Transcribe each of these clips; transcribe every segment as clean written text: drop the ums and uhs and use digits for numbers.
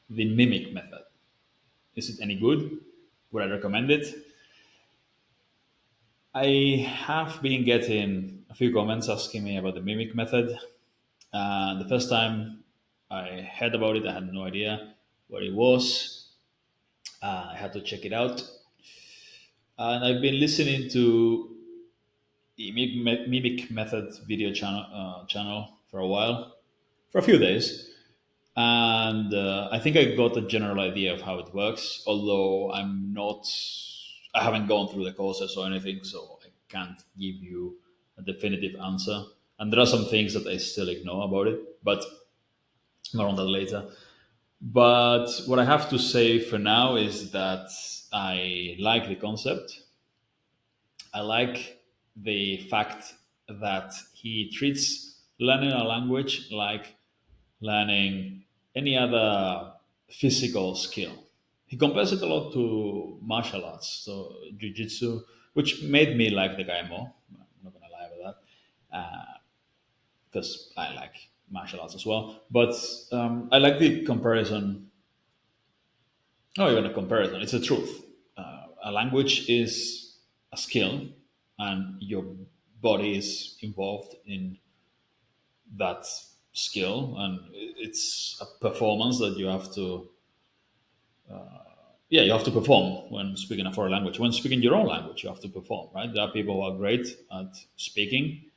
the mimic method. Is it any good? Would I recommend it? I have been getting a few comments asking me about the mimic method. The first time I heard about it, I had no idea what it was. I had to check it out. And I've been listening to the mimic method video channel for a while, for a few days. And I think I got a general idea of how it works, although I haven't gone through the courses or anything, so I can't give you a definitive answer. And there are some things that I still ignore about it, but more on that later. But what I have to say for now is that I like the concept. I like the fact that he treats learning a language like learning any other physical skill. He compares it a lot to martial arts, so jiu-jitsu, which made me like the guy more. I'm not gonna lie about that, because I like martial arts as well. But I like the comparison. Not even a comparison; it's a truth. A language is a skill, and your body is involved in that skill, and it's a performance that you have to, yeah, you have to perform when speaking a foreign language. When speaking your own language, you have to perform, right? There are people who are great at speaking,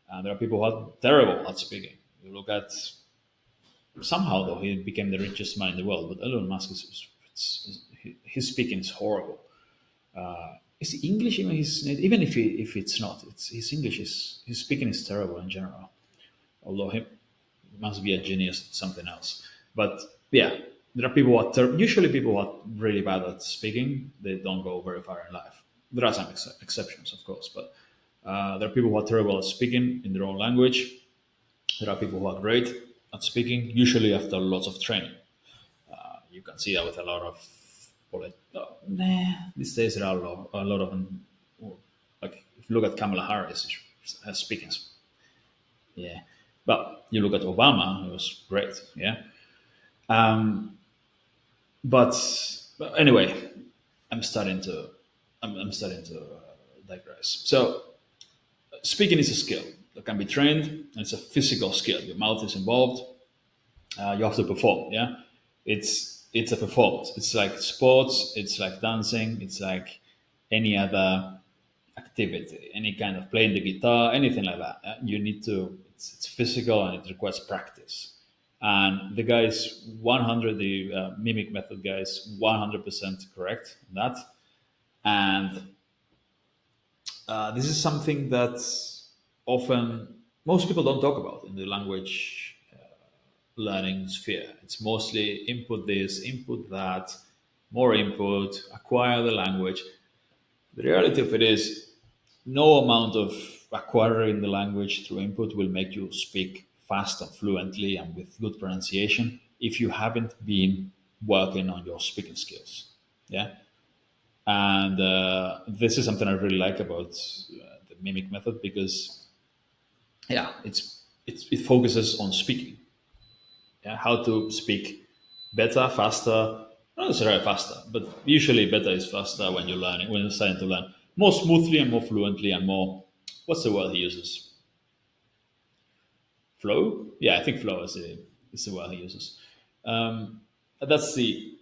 and there are people who are terrible at speaking. You look at, somehow though, he became the richest man in the world, but Elon Musk his speaking is horrible. Is English even even if it's not, his English is, his speaking is terrible in general. Although he must be a genius at something else. But yeah, there are people who are usually people who are really bad at speaking. They don't go very far in life. There are some exceptions, of course, but there are people who are terrible at speaking in their own language. There are people who are great at speaking, usually after lots of training. You can see that with a lot of these days there are a lot of them. Like if you look at Kamala Harris, her speaking, yeah. But you look at Obama, it was great, yeah. Um, but, but anyway, I'm starting to I'm starting to digress. So speaking is a skill that can be trained, and it's a physical skill. Your mouth is involved. You have to perform. Yeah, it's a performance. It's like sports. It's like dancing. It's like any other activity, any kind of playing the guitar, anything like that. You need to. It's physical and it requires practice. And the guy is 100. The mimic method guy is 100% correct in that. And this is something that often most people don't talk about in the language learning sphere. It's mostly input this, input that, more input, acquire the language. The reality of it is, no amount of acquiring the language through input will make you speak fast and fluently and with good pronunciation if you haven't been working on your speaking skills. Yeah. And this is something I really like about the mimic method because, yeah, it focuses on speaking. Yeah, how to speak better, faster, not necessarily faster, but usually better is faster when you're learning, when you're starting to learn more smoothly and more fluently and more. What's the word he uses? Flow? Yeah, I think flow is the word he uses. That's the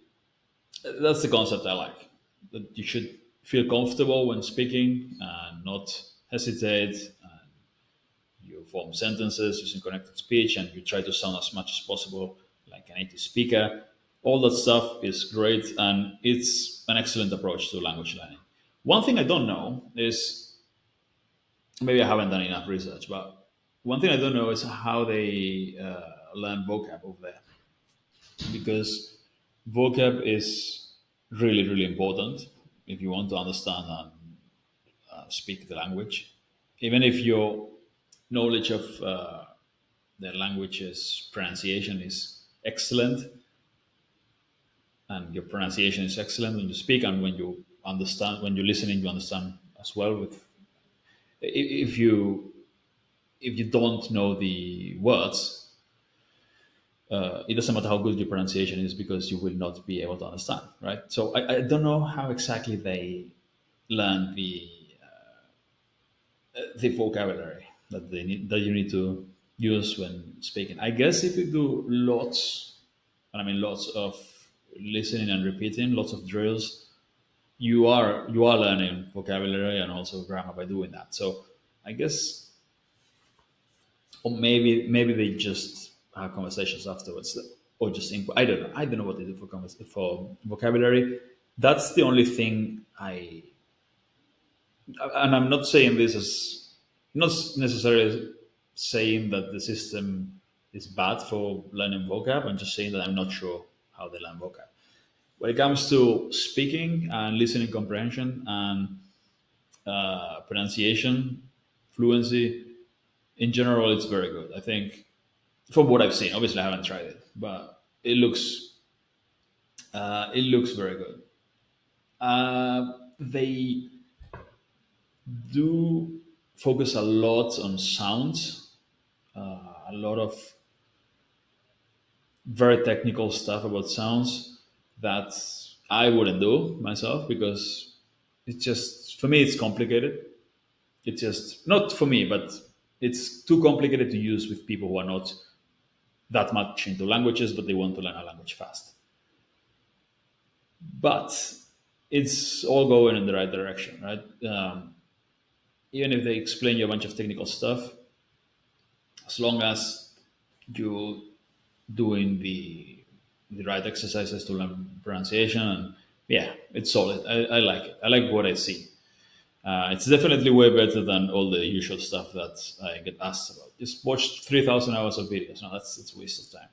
concept I like. That you should feel comfortable when speaking and not hesitate. You form sentences using connected speech and you try to sound as much as possible like a native speaker. All that stuff is great and it's an excellent approach to language learning. One thing I don't know is, maybe I haven't done enough research, but one thing I don't know is how they learn vocab over there, because vocab is really, really important if you want to understand and speak the language. Even if your knowledge of the language's pronunciation is excellent, and your pronunciation is excellent when you speak and when you understand, when you're listening, you understand as well. With if you don't know the words, It doesn't matter how good your pronunciation is because you will not be able to understand, right? So I don't know how exactly they learn the vocabulary that they need that you need to use when speaking. I guess if you do lots, and I mean lots of listening and repeating, lots of drills, you are learning vocabulary and also grammar by doing that. So I guess, or maybe they just have conversations afterwards, or just input. I don't know what they do for vocabulary. That's the only thing and I'm not saying this as not necessarily saying that the system is bad for learning vocab. I'm just saying that I'm not sure how they learn vocab. When it comes to speaking and listening comprehension and pronunciation, fluency, in general, it's very good. I think from what I've seen, obviously I haven't tried it, but it looks very good. They do focus a lot on sounds, a lot of very technical stuff about sounds that I wouldn't do myself because it's just for me it's complicated. It's just not for me, but it's too complicated to use with people who are not that much into languages, but they want to learn a language fast. But it's all going in the right direction, right? Even if they explain you a bunch of technical stuff, as long as you doing the right exercises to learn pronunciation, and yeah, it's solid. I like it. I like what I see. It's definitely way better than all the usual stuff that I get asked about. Just watch 3,000 hours of videos. No, that's a waste of time.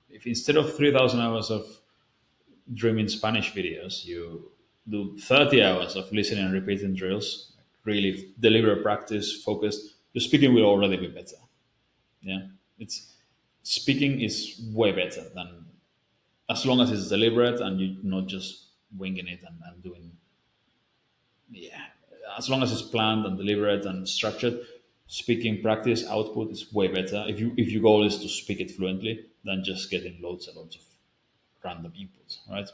If instead of 3,000 hours of dreaming Spanish videos, you do 30 hours of listening and repeating drills, really deliberate practice, focused, your speaking will already be better. Yeah, it's speaking is way better than as long as it's deliberate and you're not just winging it and doing. Yeah, as long as it's planned and deliberate and structured, speaking practice output is way better. If your goal is to speak it fluently than just getting loads and loads of random inputs, right?